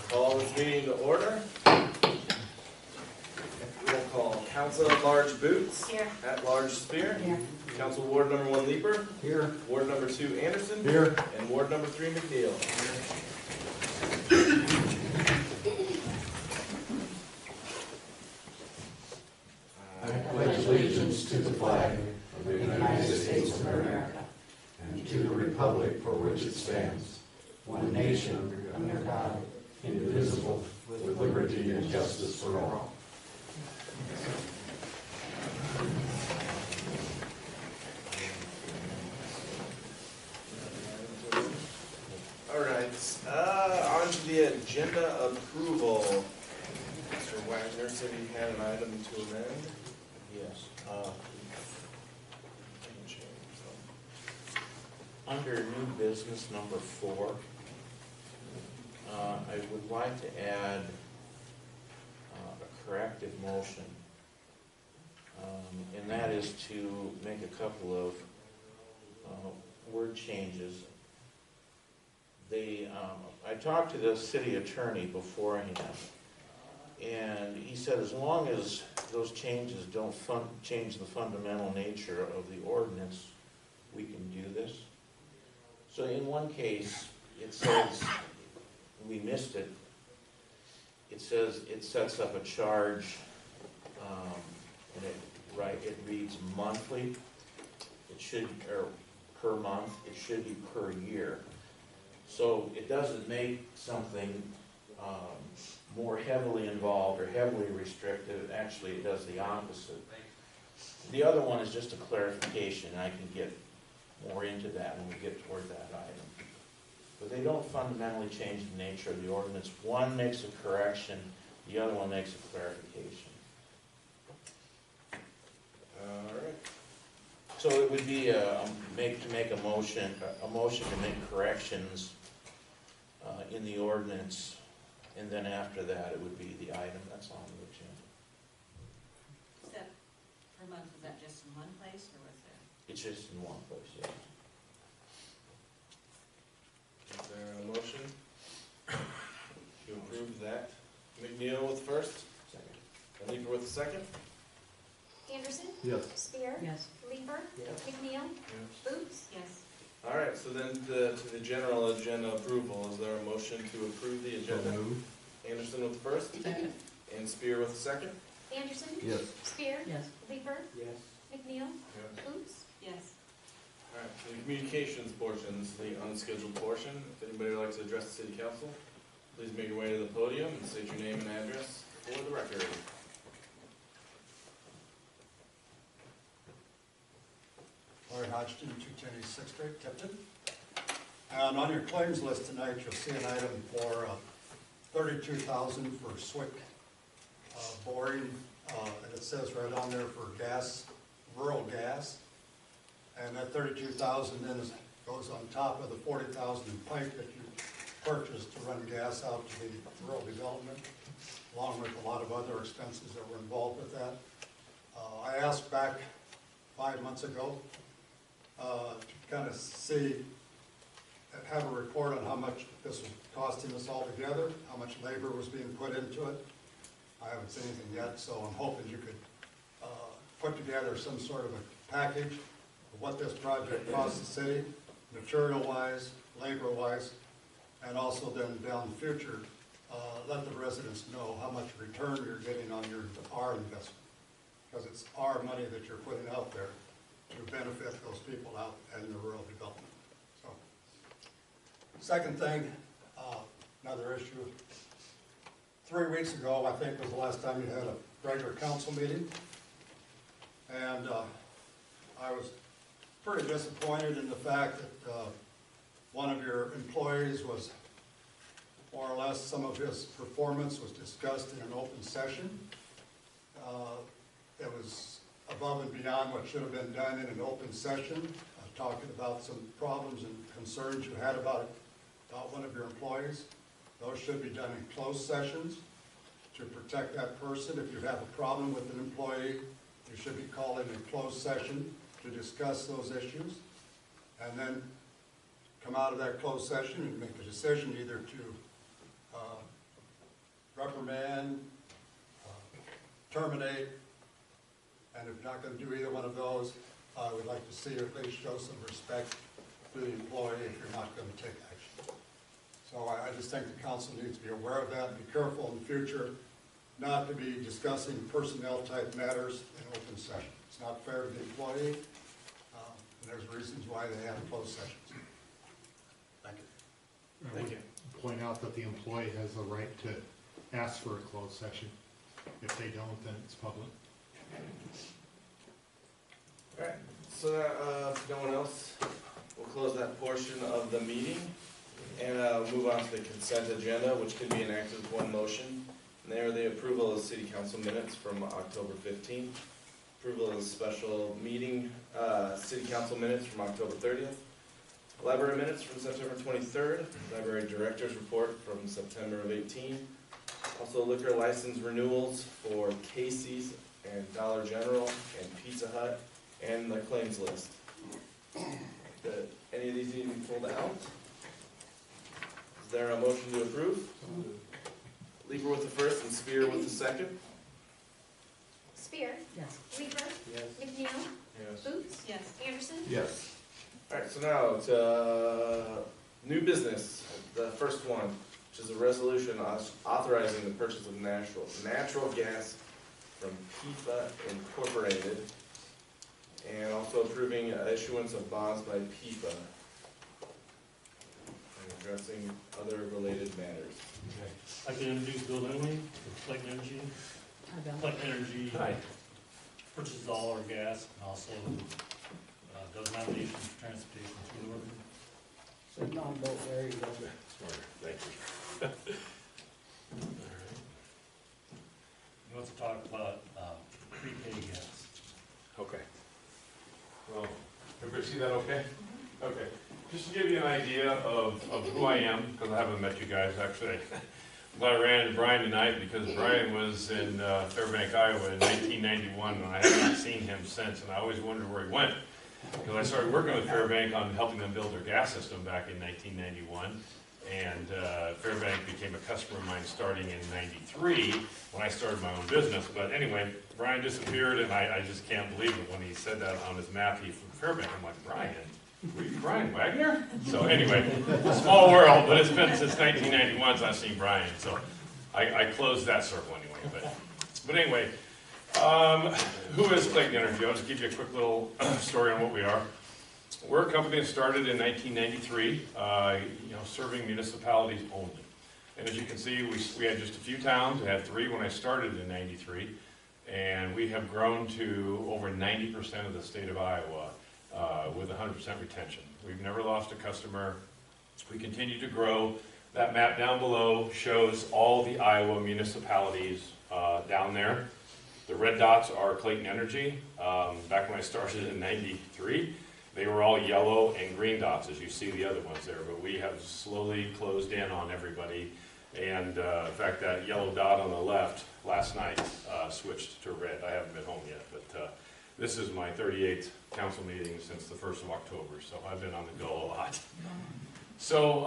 Call this meeting to order. Roll call. Council at Large Boots. Here. At Large Spear. Here. Council Ward number 1 Leeper. Here. Ward number 2 Anderson. Here. And Ward number 3 McNeil. I pledge allegiance to the flag of the United States of America and to the republic for which it stands, one nation under God, indivisible, with liberty and justice for all. All right. On to the agenda approval. Mr. Wagner said he had an item to amend. Yes. Under new business number 4, I would like to add a corrective motion, and that is to make a couple of word changes. I talked to the city attorney beforehand, and he said as long as those changes don't change the fundamental nature of the ordinance, we can do this. So in one case, it says, we missed it, it says it sets up a charge, and it reads monthly. It should, or per month, it should be per year. So it doesn't make something more heavily involved or heavily restrictive. Actually, it does the opposite. The other one is just a clarification, and I can get more into that when we get toward that item. But they don't fundamentally change the nature of the ordinance. One makes a correction, the other one makes a clarification. All right. So it would be to make a motion to make corrections in the ordinance, and then after that it would be the item that's on the agenda. Is that per month, is that just in one place, or was there? It's just in one place, yeah. Is there a motion to approve that? McNeil with first, Second. and Leeper with the second. Anderson? Yes. Spear? Yes. Leeper? Yes. McNeil? Boots? Yes. All right, so then to the general agenda approval, is there a motion to approve the agenda? Anderson with the first, Second. and Spear with the second. Anderson? Yes. Spear? Yes. Leeper? Yes. McNeil? Boots? Yes. All right, so the communications portion is the unscheduled portion. If anybody would like to address the city council, please make your way to the podium and state your name and address for the record. Larry Hodgson, 210 East 6th Street, Tipton. And on your claims list tonight, you'll see an item for $32,000 for Swick boring, and it says right on there for gas, rural gas. And that $32,000 then goes on top of the $40,000 in pipe that you purchased to run gas out to the rural development, along with a lot of other expenses that were involved with that. I asked back 5 months ago to kind of see, have a report on how much this was costing us altogether, how much labor was being put into it. I haven't seen anything yet, so I'm hoping you could put together some sort of a package of what this project costs the city, material-wise, labor-wise, and also then down the future, let the residents know how much return you're getting on our investment. Because it's our money that you're putting out there to benefit those people out in the rural development. So, second thing, another issue. 3 weeks ago, I think was the last time you had a regular council meeting. And I was pretty disappointed in the fact that one of your employees was, more or less, some of his performance was discussed in an open session. It was above and beyond what should have been done in an open session, talking about some problems and concerns you had about one of your employees. Those should be done in closed sessions to protect that person. If you have a problem with an employee, you should be called in a closed session to discuss those issues. And then come out of that closed session and make a decision either to reprimand, terminate, and if not going to do either one of those, I would like to see you at least show some respect to the employee if you're not going to take action. So I just think the council needs to be aware of that and be careful in the future not to be discussing personnel type matters in open session. It's not fair to the employee, and there's reasons why they have closed sessions. Thank you. Thank you. Point out that the employee has the right to ask for a closed session. If they don't, then it's public. All right, so if no one else, we'll close that portion of the meeting and move on to the consent agenda, which can be enacted with one motion. And they are the approval of city council minutes from October 15th, approval of the special meeting city council minutes from October 30th, library minutes from September 23rd, library director's report from September of 18, also liquor license renewals for Casey's and Dollar General and Pizza Hut, and the claims list. Any of these need to be pulled out? Is there a motion to approve? Leeper with the first and Spear with the second. Spear. Yes. Leeper. Yes. McNeil. Yes. Boots. Yes. Anderson. Yes. Alright, so now to new business, the first one, which is a resolution authorizing the purchase of natural gas from PIFA Incorporated, and also approving issuance of bonds by PIFA, and addressing other related matters. I can introduce Bill Dunley, Clayton Energy. Clayton Energy purchases all our gas and also does nominations for transportation through the river. Sitting on both areas. Thank you. He wants to talk about prepaid gas. Okay. Well, everybody see that okay? Okay. Just to give you an idea of who I am, because I haven't met you guys actually. I'm glad I ran into Brian tonight because Brian was in Fairbank, Iowa in 1991, and I haven't seen him since, and I always wondered where he went. Because I started working with Fairbank on helping them build their gas system back in 1991, and Fairbank became a customer of mine starting in '93 when I started my own business. But anyway, Brian disappeared, and I just can't believe it when he said that on his map. He's from Fairbank. I'm like, Brian? Were you Brian Wagner? So anyway, small world, but it's been since 1991 since I've seen Brian. So I closed that circle anyway. But anyway, who is Clayton Energy? I'll just give you a quick little story on what we are. We're a company that started in 1993, serving municipalities only. And as you can see, we had just a few towns. We had 3 when I started in '93, and we have grown to over 90% of the state of Iowa with 100% retention. We've never lost a customer. We continue to grow. That map down below shows all the Iowa municipalities down there. The red dots are Clayton Energy. Back when I started in '93, they were all yellow and green dots, as you see the other ones there, but we have slowly closed in on everybody. And in fact, that yellow dot on the left last night switched to red. I haven't been home yet, but this is my 38th council meeting since the 1st of October, so I've been on the go a lot. So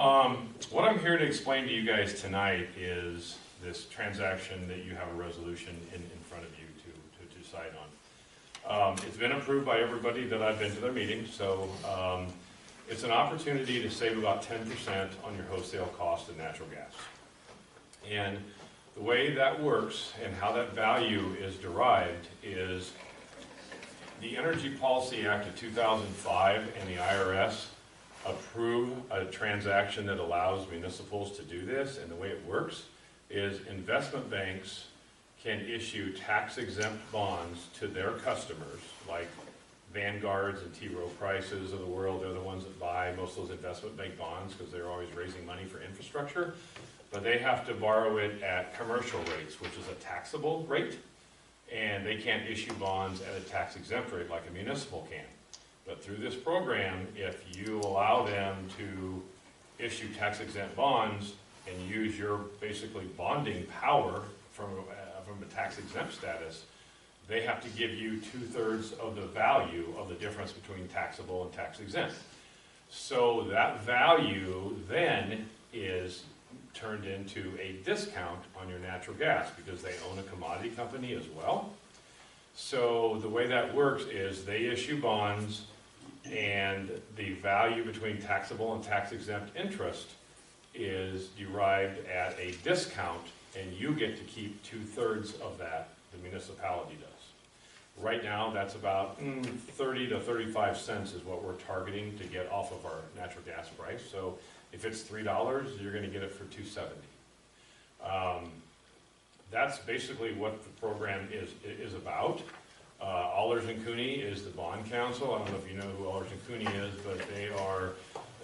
what I'm here to explain to you guys tonight is this transaction that you have a resolution in front of you to decide on. It's been approved by everybody that I've been to their meetings, so it's an opportunity to save about 10% on your wholesale cost of natural gas. And the way that works and how that value is derived is the Energy Policy Act of 2005 and the IRS approve a transaction that allows municipals to do this, and the way it works is investment banks can issue tax-exempt bonds to their customers, like Vanguards and T. Rowe Prices of the world. They're the ones that buy most of those investment bank bonds because they're always raising money for infrastructure. But they have to borrow it at commercial rates, which is a taxable rate, and they can't issue bonds at a tax-exempt rate like a municipal can. But through this program, if you allow them to issue tax-exempt bonds and use your basically bonding power from a tax-exempt status, they have to give you 2/3 of the value of the difference between taxable and tax-exempt. So that value then is turned into a discount on your natural gas because they own a commodity company as well. So the way that works is they issue bonds, and the value between taxable and tax exempt interest is derived at a discount, and you get to keep 2/3 of that, the municipality does. Right now, that's about 30 to 35 cents is what we're targeting to get off of our natural gas price. So if it's $3, you're gonna get it for $2.70. That's basically what the program is about. Allers and Cooney is the bond council. I don't know if you know who Allers and Cooney is, but they are,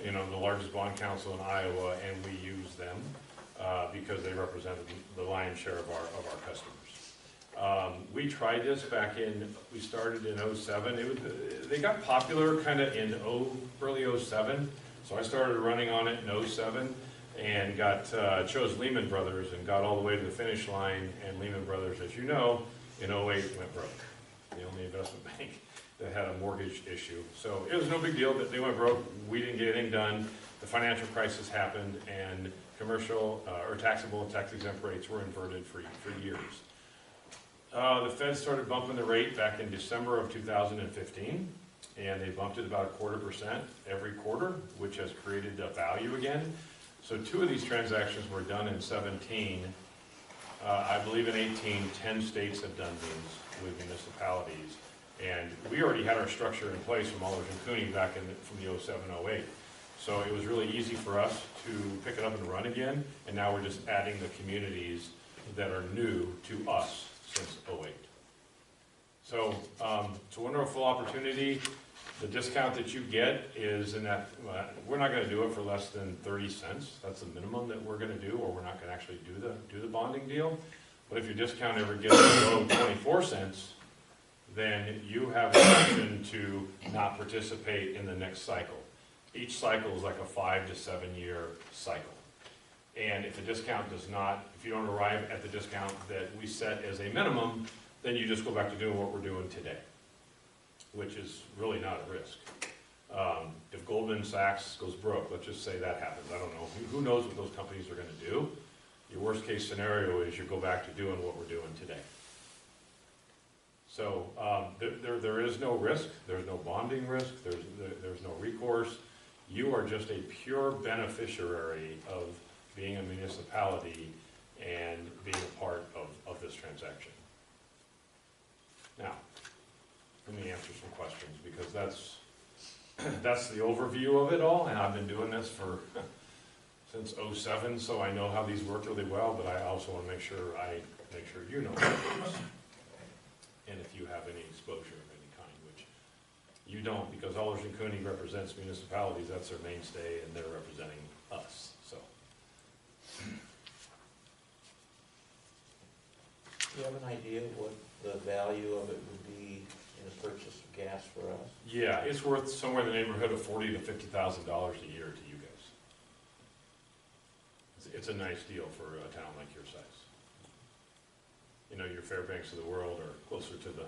the largest bond council in Iowa, and we use them because they represent the lion's share of our customers. We tried this we started in '07. They got popular kind of in early '07, so I started running on it in '07 and chose Lehman Brothers and got all the way to the finish line, and Lehman Brothers, as you know, in '08 went broke. The only investment bank that had a mortgage issue. So it was no big deal that they went broke. We didn't get anything done. The financial crisis happened, and commercial or taxable and tax exempt rates were inverted for years. The Fed started bumping the rate back in December of 2015, and they bumped it about 0.25% every quarter, which has created a value again. So 2 of these transactions were done in 17. I believe in 18, 10 states have done these with municipalities. And we already had our structure in place from Allers and Cooney back from the '07-08. So it was really easy for us to pick it up and run again. And now we're just adding the communities that are new to us since '08. So it's a wonderful opportunity. The discount that you get is in that, we're not gonna do it for less than 30 cents. That's the minimum that we're gonna do, or we're not gonna actually do the bonding deal. But if your discount ever gets below 24 cents, then you have the option to not participate in the next cycle. Each cycle is like a 5 to 7 year cycle. And if the discount if you don't arrive at the discount that we set as a minimum, then you just go back to doing what we're doing today, which is really not a risk. If Goldman Sachs goes broke, let's just say that happens, I don't know, who knows what those companies are gonna do. Your worst case scenario is you go back to doing what we're doing today. So there is no risk, there's no bonding risk, there's no recourse. You are just a pure beneficiary of being a municipality and being a part of this transaction. Now, let me answer some questions, because that's the overview of it all, and I've been doing this since '07, so I know how these work really well, but I also want to make sure you know how it works. And if you have any exposure of any kind, which you don't, because Allers and Cooney represents municipalities, that's their mainstay, and they're representing us, so. Do you have an idea what the value of it would be in the purchase of gas for us? Yeah, it's worth somewhere in the neighborhood of $40,000 to $50,000 a year to you guys. It's a nice deal for a town like your size. Your Fairbanks of the world are closer to the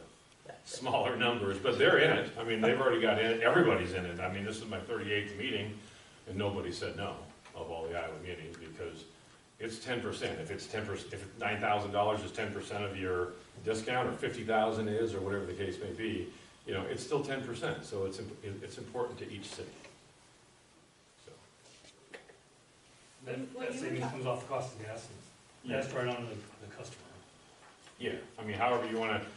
smaller numbers, but they're in it. I mean, they've already got in it. Everybody's in it. I mean, this is my 38th meeting, and nobody said no of all the Iowa meetings, because it's 10%. If it's 10%, if $9,000 is 10% of your discount, or 50,000 is, or whatever the case may be, it's still 10%. So it's important to each city. So That savings comes off the cost of gas, and that's right on the customer. yeah, I mean, however you want to.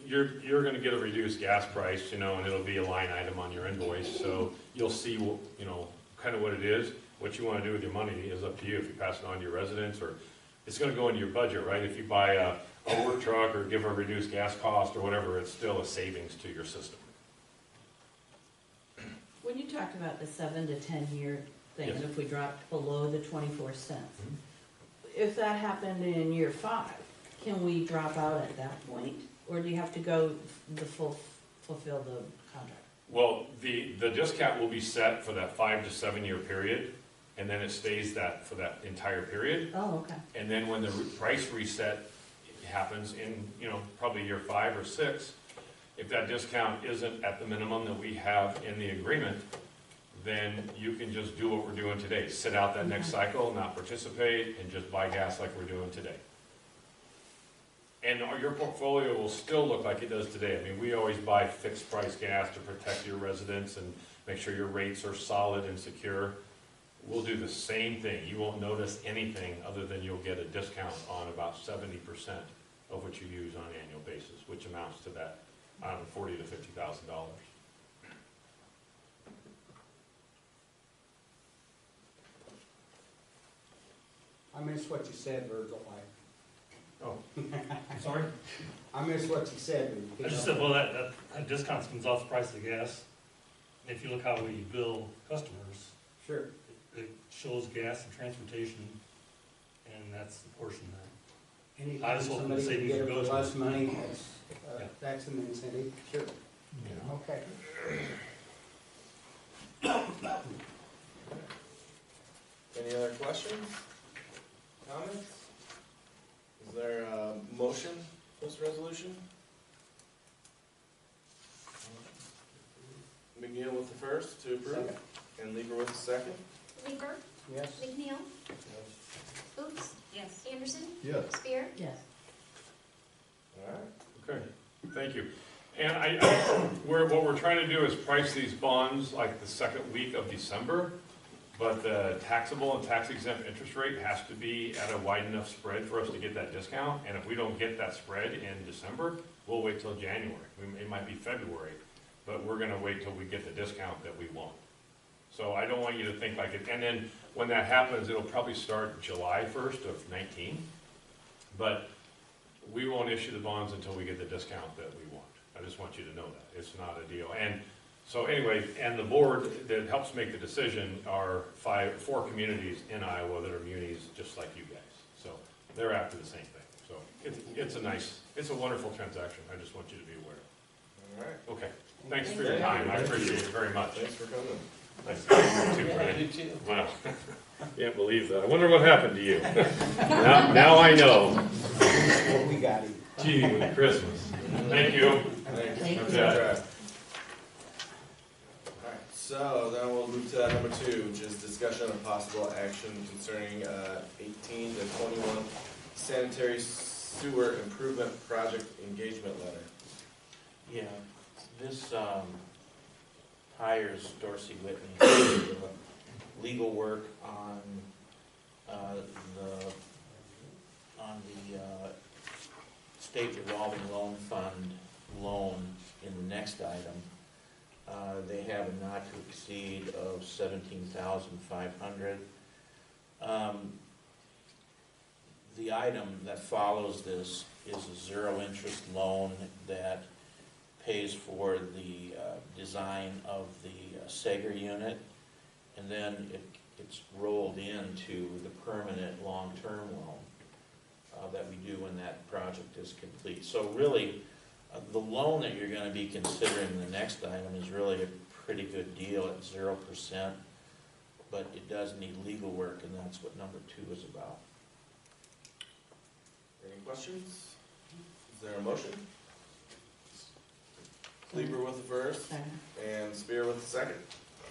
You're going to get a reduced gas price, and it'll be a line item on your invoice, so you'll see, kind of what it is. What you want to do with your money is up to you. If you pass it on to your residents, or it's going to go into your budget, right? If you buy a work truck or give a reduced gas cost or whatever, it's still a savings to your system. When you talked about the 7 to 10 year thing, Yes. if we dropped below the 24 cents, if that happened in year 5, can we drop out at that point? Or do you have to go fulfill the contract? Well, the discount will be set for that 5 to 7 year period, and then it stays that for that entire period. Oh, okay. And then when the price reset happens in, probably year 5 or 6, if that discount isn't at the minimum that we have in the agreement, then you can just do what we're doing today. Sit out that next cycle, not participate, and just buy gas like we're doing today. And your portfolio will still look like it does today. I mean, we always buy fixed price gas to protect your residents and make sure your rates are solid and secure. We'll do the same thing. You won't notice anything other than you'll get a discount on about 70% of what you use on an annual basis, which amounts to that, $40,000 to $50,000. I missed what you said, Virgil. Oh, sorry? I missed what you said. I just said, well, that discount comes off the price of the gas. And if you look how we bill customers, Sure. it shows gas and transportation, and that's the portion that. I Anytime just hope the somebody can savings get it goes for less with- money, Yeah. that's an incentive. Sure. Okay. Any other questions? Comments? Is there a motion for this resolution? McNeil with the first to approve, Second. and Lever with the second. Leeper, Yes. McNeil, Boots, Yes. Anderson, Yes. Spear, Yes. All right. Okay, thank you. And what we're trying to do is price these bonds like the second week of December, but the taxable and tax exempt interest rate has to be at a wide enough spread for us to get that discount. And if we don't get that spread in December, we'll wait till January. It might be February, but we're gonna wait till we get the discount that we want. So I don't want you to think like it, and then when that happens, it'll probably start July 1st of 19. But we won't issue the bonds until we get the discount that we want. I just want you to know that. It's not a deal. And so anyway, and the board that helps make the decision are four communities in Iowa that are munis just like you guys. So they're after the same thing. So it's a wonderful transaction. I just want you to be aware. All right. Okay, thanks for your time. I appreciate it very much. Thanks for coming. Nice to meet you too, Brian. Wow. Can't believe that. I wonder what happened to you. Now I know. What we got him. Gee, Christmas. Thank you. Thanks. Thank Good you. job. All right, so then we'll move to number 2, which is discussion of possible action concerning 18 to 21 sanitary sewer improvement project engagement letter. Yeah, this hires Dorsey Whitney to do legal work on the state revolving loan fund loan in the next item. They have a not to exceed of $17,500. The item that follows this is a zero interest loan that pays for the design of the Sager unit, and then it's rolled into the permanent long-term loan that we do when that project is complete. So really, the loan that you're going to be considering in the next item is really a pretty good deal at 0%, but it does need legal work, and that's what number 2 is about. Any questions? Is there a motion? Lever with the first, Second. and Spear with the second.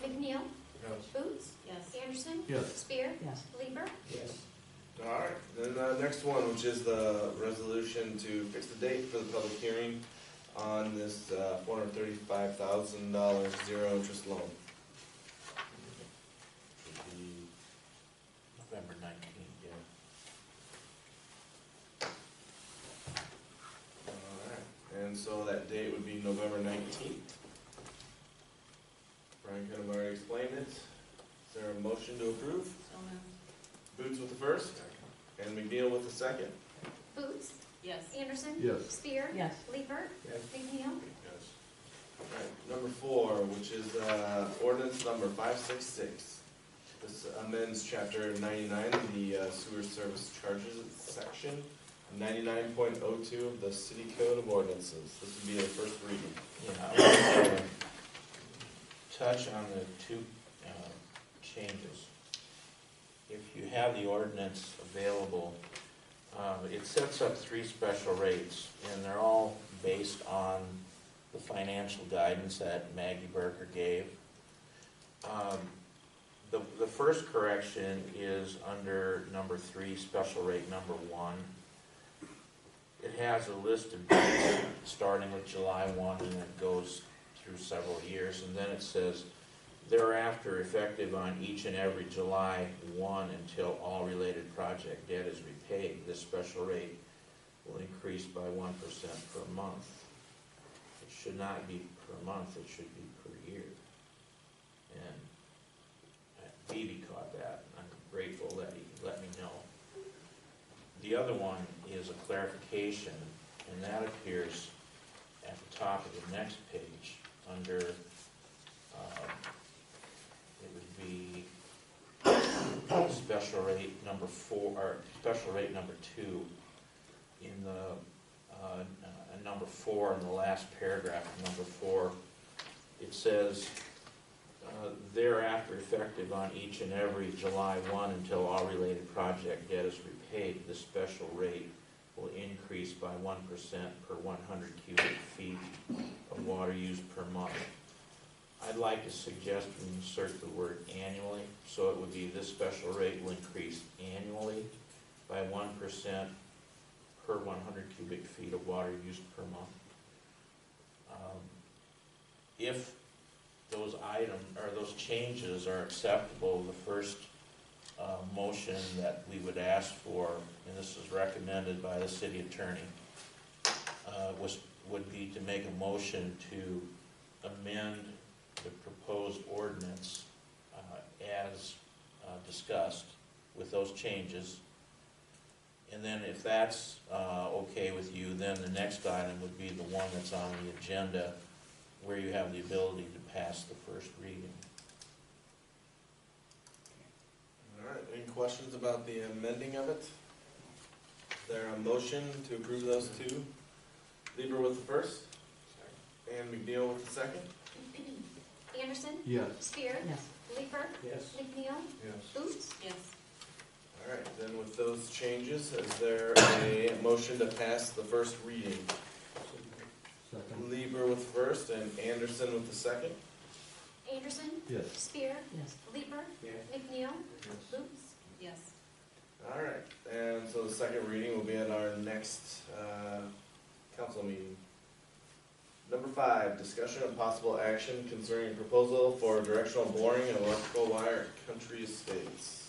McNeil, Yes. Boots, Yes. Anderson, Yes. Spear, Yes. Leeper, Yes. All right, then the next one, which is the resolution to fix the date for the public hearing on this $435,000 zero interest loan. Should be November 19th, yeah. All right, and so that date would be November 19th. Brian kind of already explained it. Is there a motion to approve? Boots with the first, and McNeil with the second. Boots, Yes. Anderson, Yes. Spear, Yes. Leeper, Yes. McNeil, Yes. All right, number 4, which is ordinance number 566. This amends chapter 99, the sewer service charges section, 99.02 of the city code of ordinances. This would be the first reading. Yeah, I want to touch on the 2 changes. If you have the ordinance available, it sets up 3 special rates, and they're all based on the financial guidance that Maggie Berger gave. The first correction is under number 3, special rate number 1. It has a list of dates starting with July 1 and it goes through several years. And then it says, thereafter effective on each and every July 1 until all related project debt is repaid, this special rate will increase by 1% per month. It should not be per month, it should be per year. And Phoebe caught that. I'm grateful that he let me know. The other one is a clarification, and that appears at the top of the next page under, it would be special rate number 4, or special rate number 2 in the, number 4 in the last paragraph of number 4. It says, thereafter effective on each and every July 1 until all related project debt is repaid, the special rate will increase by 1% per 100 cubic feet of water used per month. I'd like to suggest we insert the word annually, so it would be this special rate will increase annually by 1% per 100 cubic feet of water used per month. If those items, or those changes are acceptable, the first motion that we would ask for, and this is recommended by the city attorney, would be to make a motion to amend the proposed ordinance as discussed with those changes. And then if that's okay with you, then the next item would be the one that's on the agenda where you have the ability to pass the first reading. All right, any questions about the amending of it? Is there a motion to approve those two? Lieber with the first, and McNeil with the second? Anderson? Yes. Spear? Yes. Leeper? Yes. McNeil? Yes. Boots? Yes. All right, then with those changes, is there a motion to pass the first reading? Second. Lieber with the first and Anderson with the second? Anderson? Yes. Spear? Yes. Leeper? Yes. McNeil? Yes. Boots? Yes. All right, and so the second reading will be at our next council meeting. Number 5, discussion of possible action concerning proposal for directional boring and electrical wire at Country Estates.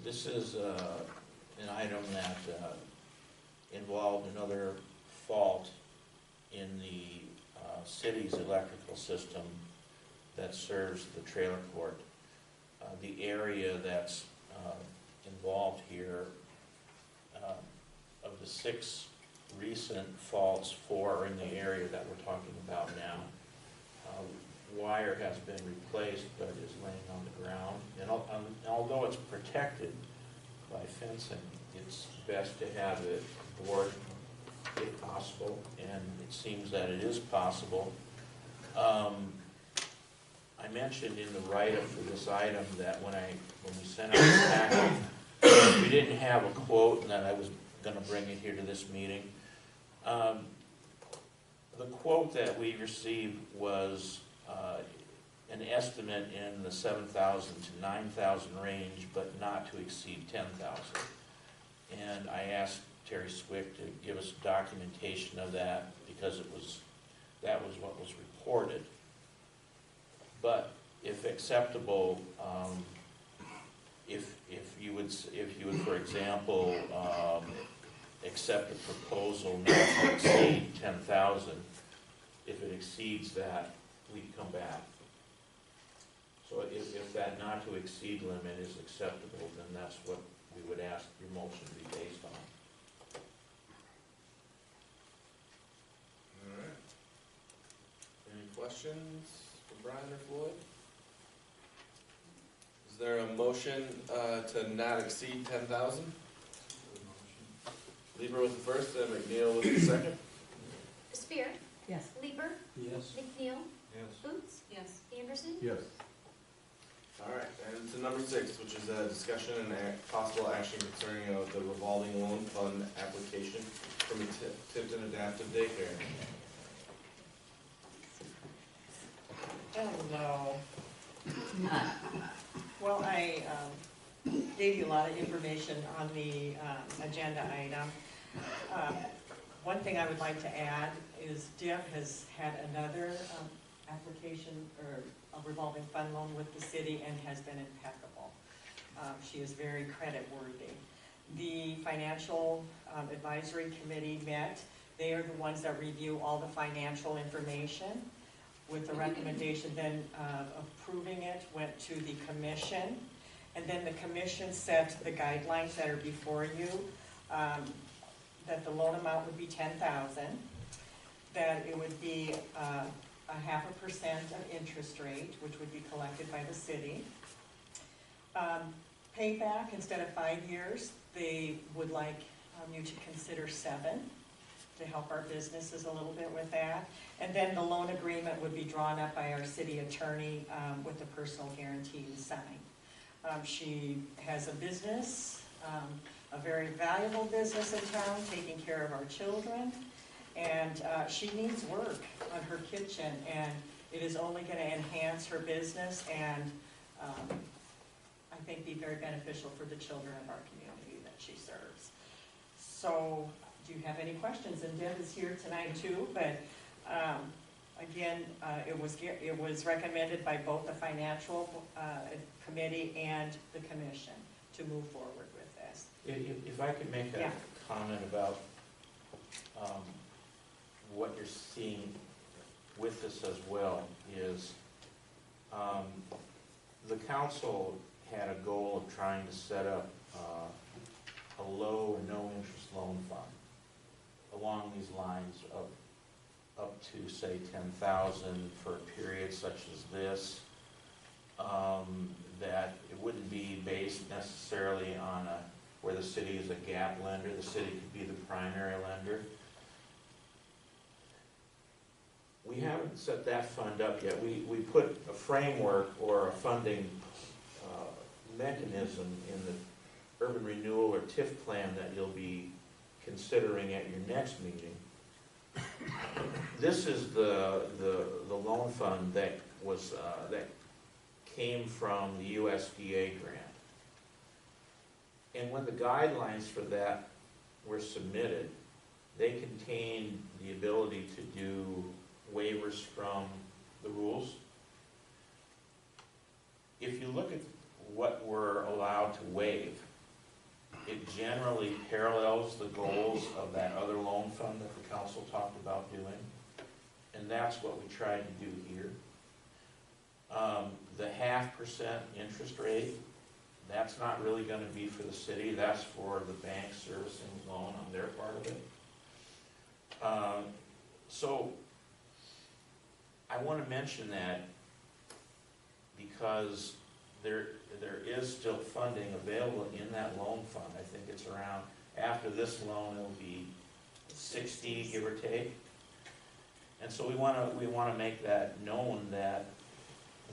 This is an item that involved another fault in the city's electrical system that serves the trailer court. The area that's involved here, of the 6 recent faults, 4 are in the area that we're talking about now. Wire has been replaced but is laying on the ground. And although it's protected by fencing, it's best to have it bored if possible, and it seems that it is possible. I mentioned in the write-up for this item that when we sent out the packet, we didn't have a quote and that I was going to bring it here to this meeting. The quote that we received was an estimate in the 7,000 to 9,000 range, but not to exceed 10,000. And I asked Terry Swick to give us documentation of that because that was what was reported. But if acceptable, if you would, for example, accept a proposal not to exceed 10,000, if it exceeds that, we'd come back. So if that not to exceed limit is acceptable, then that's what we would ask your motion to be based on. All right. Any questions for Brian or Floyd? Is there a motion to not exceed 10,000? Lieber with the first and McNeil with the second? Spear? Yes. Leeper? Yes. McNeil? Yes. Boots? Yes. Anderson? Yes. All right, and to number 6, which is a discussion and possible action concerning the revolving loan fund application from Tipton Adaptive Daycare. Hello. Well, I gave you a lot of information on the agenda item. One thing I would like to add is Deb has had another application or a revolving fund loan with the city and has been impeccable. She is very credit worthy. The Financial Advisory Committee met. They are the ones that review all the financial information with the recommendation then approving it, went to the commission. And then the commission set the guidelines that are before you, that the loan amount would be $10,000, that it would be a 0.5% of interest rate, which would be collected by the city. Payback, instead of 5 years, they would like you to consider 7 to help our businesses a little bit with that. And then the loan agreement would be drawn up by our city attorney with a personal guarantee signed. She has a business, a very valuable business in town, taking care of our children. And she needs work on her kitchen, and it is only going to enhance her business and I think be very beneficial for the children of our community that she serves. So, do you have any questions? And Deb is here tonight too, but again, it was recommended by both the Financial Committee and the Commission to move forward with this. If I could make a Yeah. comment about what you're seeing with this as well is the council had a goal of trying to set up a low or no interest loan fund along these lines of up to say 10,000 for a period such as this, that it wouldn't be based necessarily on where the city is a gap lender. The city could be the primary lender. We haven't set that fund up yet. We put a framework or a funding mechanism in the urban renewal or TIF plan that you'll be considering at your next meeting. This is the loan fund that was that came from the USDA grant. And when the guidelines for that were submitted, they contained the ability to do waivers from the rules. If you look at what we're allowed to waive, it generally parallels the goals of that other loan fund that the council talked about doing. And that's what we tried to do here. The 0.5% interest rate, that's not really going to be for the city. That's for the bank servicing the loan on their part of it. So I want to mention that because there is still funding available in that loan fund. I think it's around, after this loan, it'll be 60, give or take. And so we want to make that known that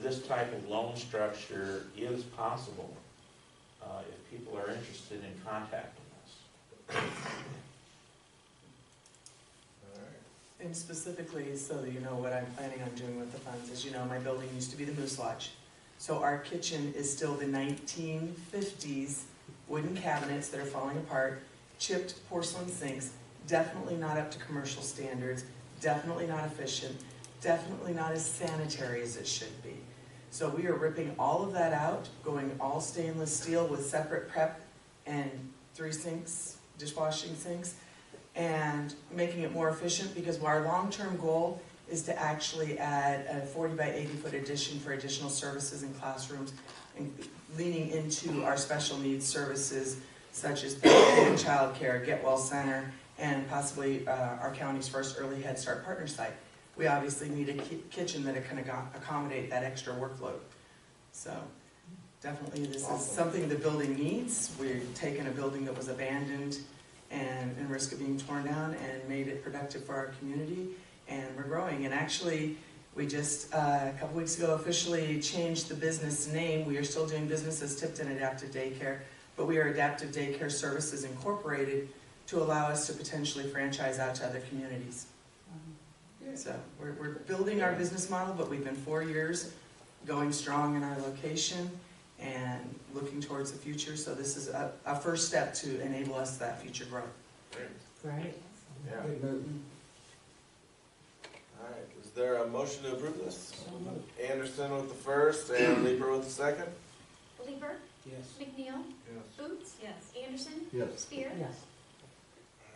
this type of loan structure is possible if people are interested in contacting us. And specifically, so that you know what I'm planning on doing with the funds, as you know, my building used to be the Moose Lodge. So our kitchen is still the 1950s wooden cabinets that are falling apart, chipped porcelain sinks, definitely not up to commercial standards, definitely not efficient, definitely not as sanitary as it should be. So we are ripping all of that out, going all stainless steel with separate prep and 3 sinks, dishwashing sinks, and making it more efficient, because our long-term goal is to actually add a 40 by 80 foot addition for additional services in classrooms, and leaning into our special needs services such as child care, Get Well Center, and possibly our county's first early Head Start partner site. We obviously need a kitchen that can accommodate that extra workload. So definitely this is something the building needs. We've taken a building that was abandoned and in risk of being torn down and made it productive for our community, and we're growing. And actually, we just a couple weeks ago officially changed the business name. We are still doing business as Tipton Adaptive Daycare, but we are Adaptive Daycare Services Incorporated to allow us to potentially franchise out to other communities. So we're building our business model, but we've been 4 years going strong in our location and looking towards the future. So this is a first step to enable us that future growth. Right. Yeah. All right, is there a motion to approve this? Anderson with the first and Leeper with the second? Leeper, Yes. McNeil, Yes. Boots, Yes. Anderson, Yes. Spear. Yes.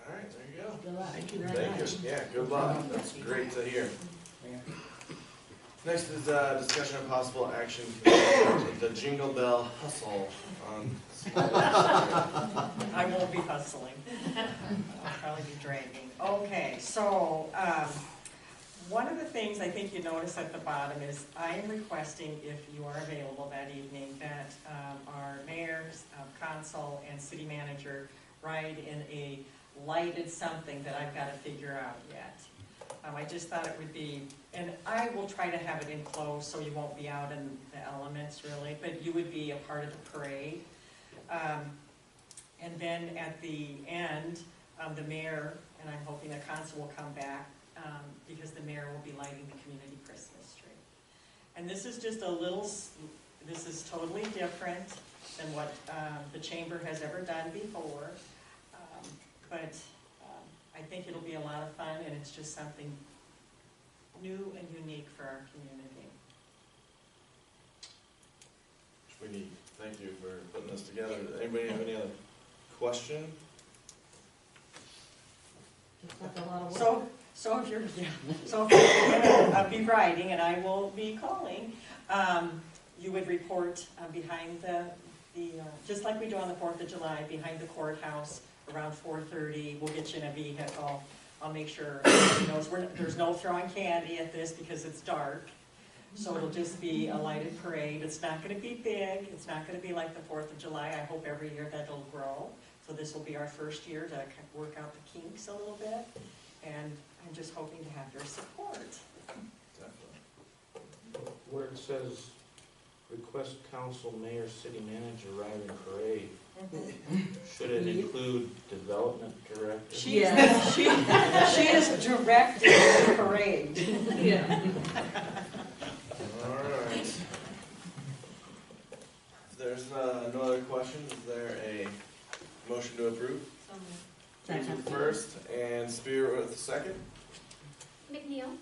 All right, there you go. Good luck. Thank you very Thank much. you. Yeah, good luck. That's great to hear. Next is discussion of possible action concerning the Jingle Bell Hustle on. I won't be hustling. I'll probably be dragging. Okay, so, one of the things I think you notice at the bottom is I am requesting, if you are available that evening, that our mayor, council, and city manager ride in a lighted something that I've got to figure out yet. I just thought it would be, and I will try to have it enclosed so you won't be out in the elements really, but you would be a part of the parade. And then at the end, the mayor, and I'm hoping the council will come back, because the mayor will be lighting the community Christmas tree. And this is just a little, this is totally different than what the chamber has ever done before. But I think it'll be a lot of fun, and it's just something new and unique for our community. We need, thank you for putting this together. Anybody have any other question? Looks like a lot of work. So if you're, so if you're gonna be riding, and I will be calling, you would report behind the just like we do on the 4th of July, behind the courthouse, around 4:30. We'll get you in a vehicle. I'll make sure everybody knows there's no throwing candy at this because it's dark. So it'll just be a lighted parade. It's not gonna be big. It's not gonna be like the 4th of July. I hope every year that'll grow. So this will be our first year to work out the kinks a little bit. And I'm just hoping to have your support. Definitely. Where it says, request council, mayor, city manager, ride and parade, should it include development director? She is directing the parade. Yeah. All right. If there's no other questions, is there a motion to approve? Boots with the first and Spear with the second? McNeil,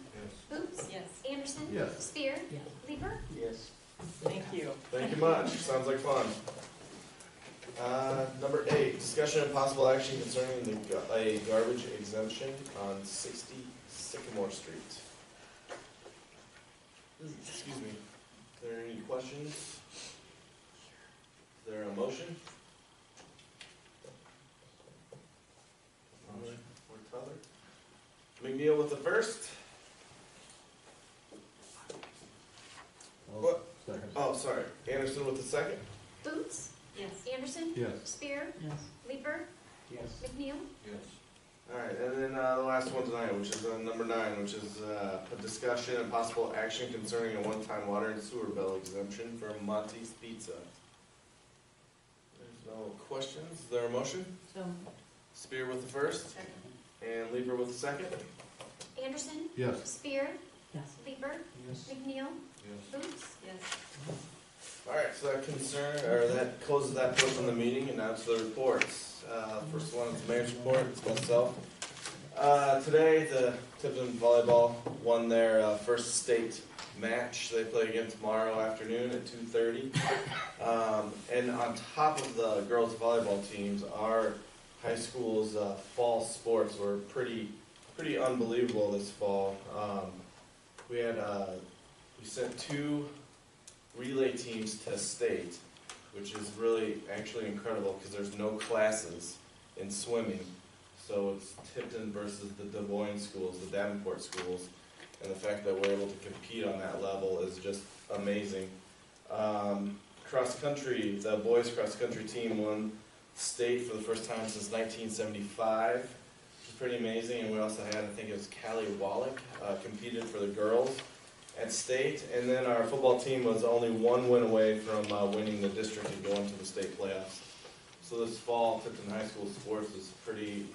Boots, Yes. Anderson, Yes. Spear, Yes. Leeper. Yes. Thank you. Thank you much. Sounds like fun. Number 8, discussion and possible action concerning a garbage exemption on 60 Sycamore Street. Excuse me. Are there any questions? Is there a motion? Or Tyler? McNeil with the first. What? Second. Oh, sorry. Anderson with the second. Boots, Yes. Anderson, Yes. Spear, Yes. Leeper, Yes. McNeil. Yes. All right, and then the last one tonight, which is number 9, which is a discussion and possible action concerning a one-time water and sewer bill exemption for Monty's Pizza. There's no questions. Is there a motion? So, Spear with the first and Leeper with the second. Anderson, Yes. Spear, yes. Leeper, Yes. McNeil, Yes. Boots. Yes. All right, so that closes that portion of the meeting, and now to the reports. First one is the mayor's report. It's myself. Today, the Tipton volleyball won their first state match. They play again tomorrow afternoon at 2:30. And on top of the girls volleyball teams, our high school's fall sports were pretty unbelievable this fall. We sent 2 relay teams to state, which is really actually incredible because there's no classes in swimming. So it's Tipton versus the Des Moines schools, the Davenport schools, and the fact that we're able to compete on that level is just amazing. Cross country, the boys cross country team won state for the first time since 1975, which is pretty amazing. And we also had, I think it was Callie Wallach, competed for the girls at state, and then our football team was only 1 win away from winning the district and going to the state playoffs. So this fall, Tipton High School sports is pretty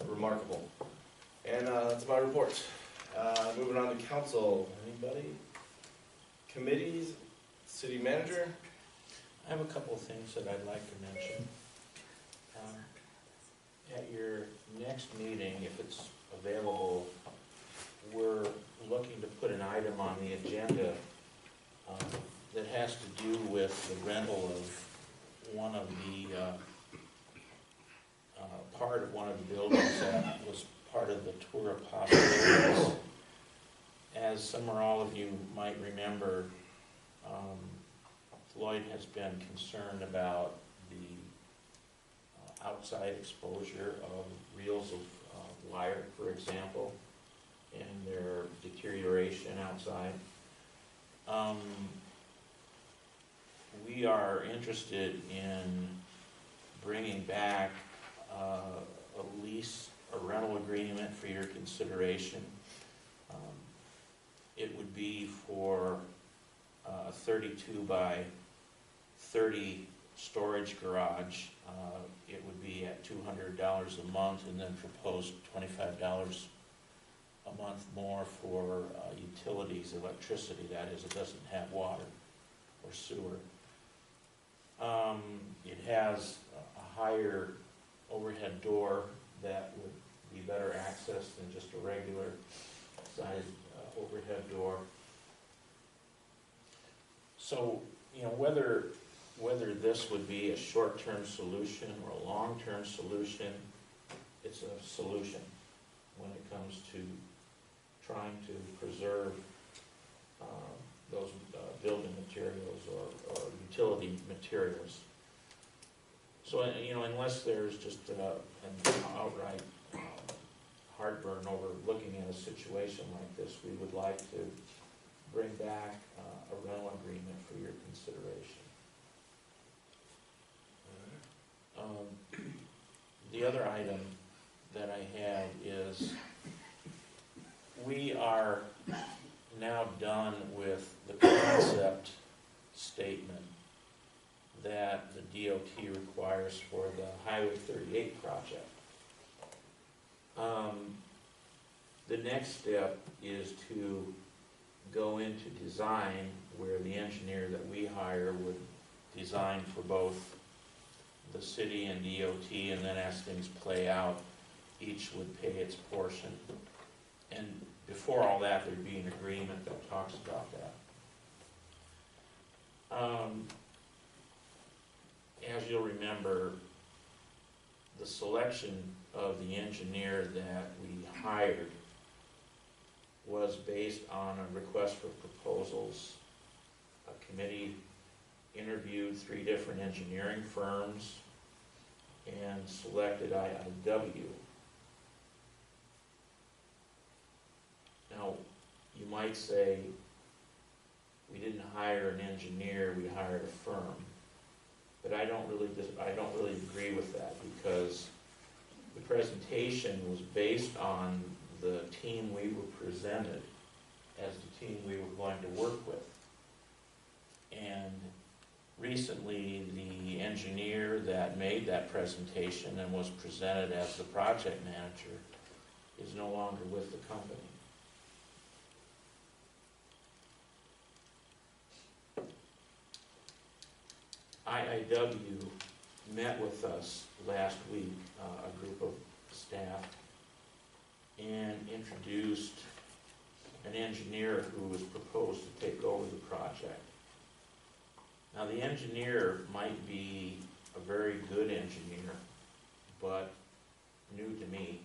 remarkable. And that's my report. Moving on to council, anybody? Committees, city manager? I have a couple of things that I'd like to mention. At your next meeting, if it's available, we're looking to put an item on the agenda that has to do with the rental of one of the, part of one of the buildings that was part of the tour of possibilities. As some or all of you might remember, Lloyd has been concerned about the outside exposure of reels of wire, for example, and their deterioration outside. We are interested in bringing back a lease, a rental agreement for your consideration. It would be for a 32 by 30 storage garage. It would be at $200 a month, and then proposed $25 a month more for utilities, electricity, that is, it doesn't have water or sewer. It has a higher overhead door that would be better access than just a regular sized overhead door. So, you know, whether this would be a short-term solution or a long-term solution, it's a solution when it comes to trying to preserve those building materials or utility materials. So, you know, unless there's just an outright heartburn over looking at a situation like this, we would like to bring back a rental agreement for your consideration. The other item that I have is we are now done with the concept statement that the DOT requires for the Highway 38 project. The next step is to go into design, where the engineer that we hire would design for both the city and DOT, and then as things play out, each would pay its portion. And before all that, there'd be an agreement that talks about that. As you'll remember, the selection of the engineer that we hired was based on a request for proposals. A committee interviewed 3 different engineering firms and selected IIW. Now, you might say, we didn't hire an engineer, we hired a firm. But I don't really agree with that, because the presentation was based on the team we were presented as the team we were going to work with. And recently, the engineer that made that presentation and was presented as the project manager is no longer with the company. IIW met with us last week, a group of staff, and introduced an engineer who was proposed to take over the project. Now, the engineer might be a very good engineer, but new to me.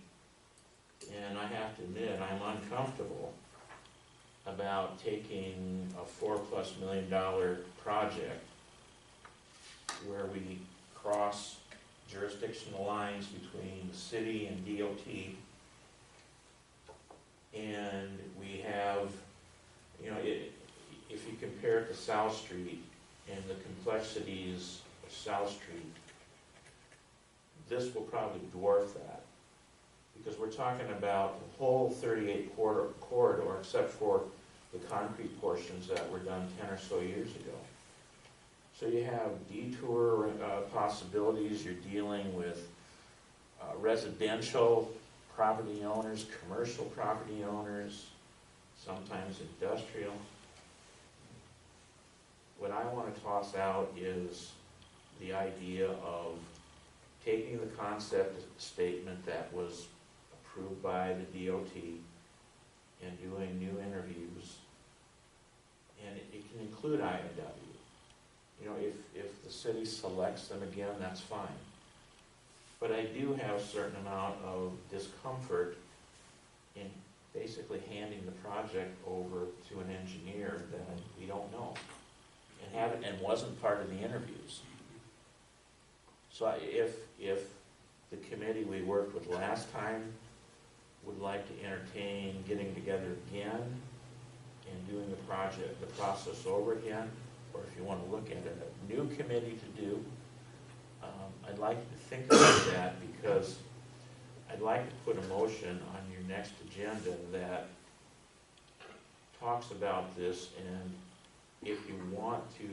And I have to admit, I'm uncomfortable about taking a $4+ million project where we cross jurisdictional lines between the city and DOT, and we have, you know, if you compare it to South Street and the complexities of South Street, this will probably dwarf that, because we're talking about the whole 38 corridor, except for the concrete portions that were done 10 or so years ago. So you have detour possibilities, you're dealing with residential property owners, commercial property owners, sometimes industrial. What I want to toss out is the idea of taking the concept statement that was approved by the DOT and doing new interviews. And it can include INW. You know, if the city selects them again, that's fine. But I do have a certain amount of discomfort in basically handing the project over to an engineer that we don't know and wasn't part of the interviews. So if the committee we worked with last time would like to entertain getting together again and doing the process over again, or if you want to look at a new committee to do, I'd like to think about that, because I'd like to put a motion on your next agenda that talks about this, and if you want to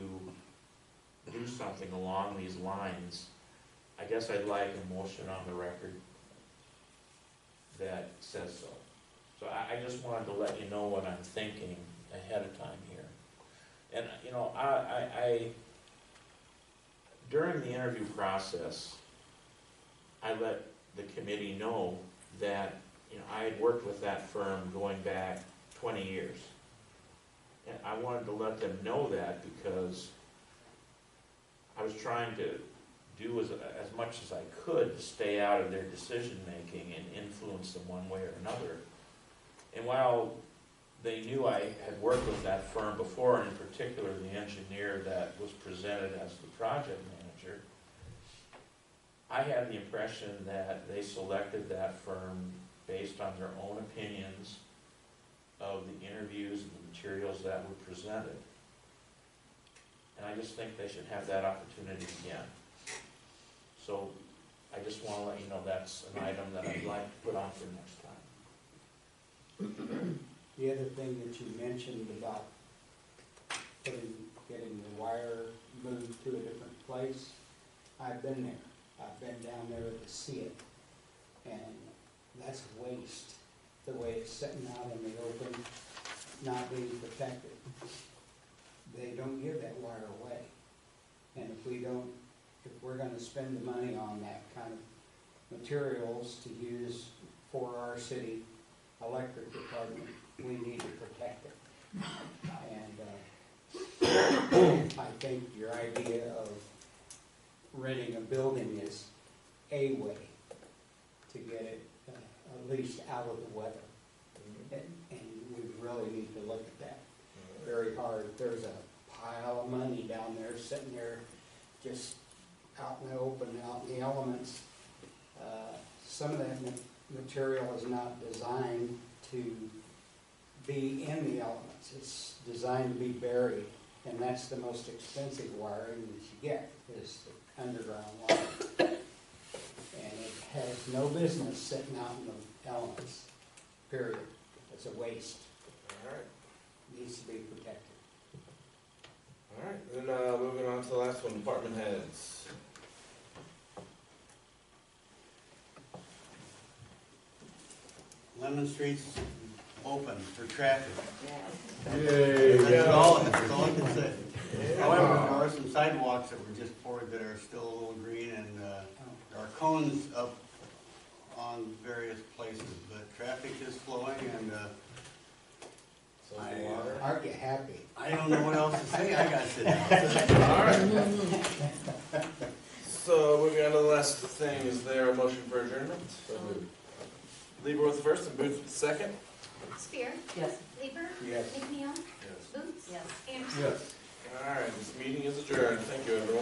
do something along these lines, I guess I'd like a motion on the record that says so. So I just wanted to let you know what I'm thinking ahead of time here. And, you know, I during the interview process, I let the committee know that, you know, I had worked with that firm going back 20 years. And I wanted to let them know that, because I was trying to do as much as I could to stay out of their decision-making and influence them one way or another. And while they knew I had worked with that firm before, and in particular the engineer that was presented as the project manager, I had the impression that they selected that firm based on their own opinions of the interviews and the materials that were presented. And I just think they should have that opportunity again. So I just want to let you know that's an item that I'd like to put on for next time. The other thing that you mentioned about getting the wire moved to a different place, I've been there. I've been down there to see it, and that's waste, the way it's sitting out in the open, not being protected. They don't give that wire away, and if we're gonna spend the money on that kind of materials to use for our city electric department, we need to protect it. And I think your idea of renting a building is a way to get it at least out of the weather. And we really need to look at that very hard. There's a pile of money down there sitting there just out in the open, out in the elements. Some of that material is not designed to be in the elements. It's designed to be buried, and that's the most expensive wiring that you get, is the underground wire. And it has no business sitting out in the elements, period. It's a waste. All right. Needs to be protected. All right, then moving on to the last one, department heads. Lemon Street's open for traffic. Yay, That's yeah. all I can say. However, there are some sidewalks that were just poured that are still a little green, and there are cones up on various places, but traffic is flowing, and Aren't you happy? I don't know what else to say. I got to sit down. All right. So moving on to the last thing, is there a motion for adjournment? Lieber with the first and Booth with the second. Spear, Yes. Lieber, Yes. McNeil, Yes. Boots, Yes. Anderson. All right, this meeting is adjourned. Thank you, everyone.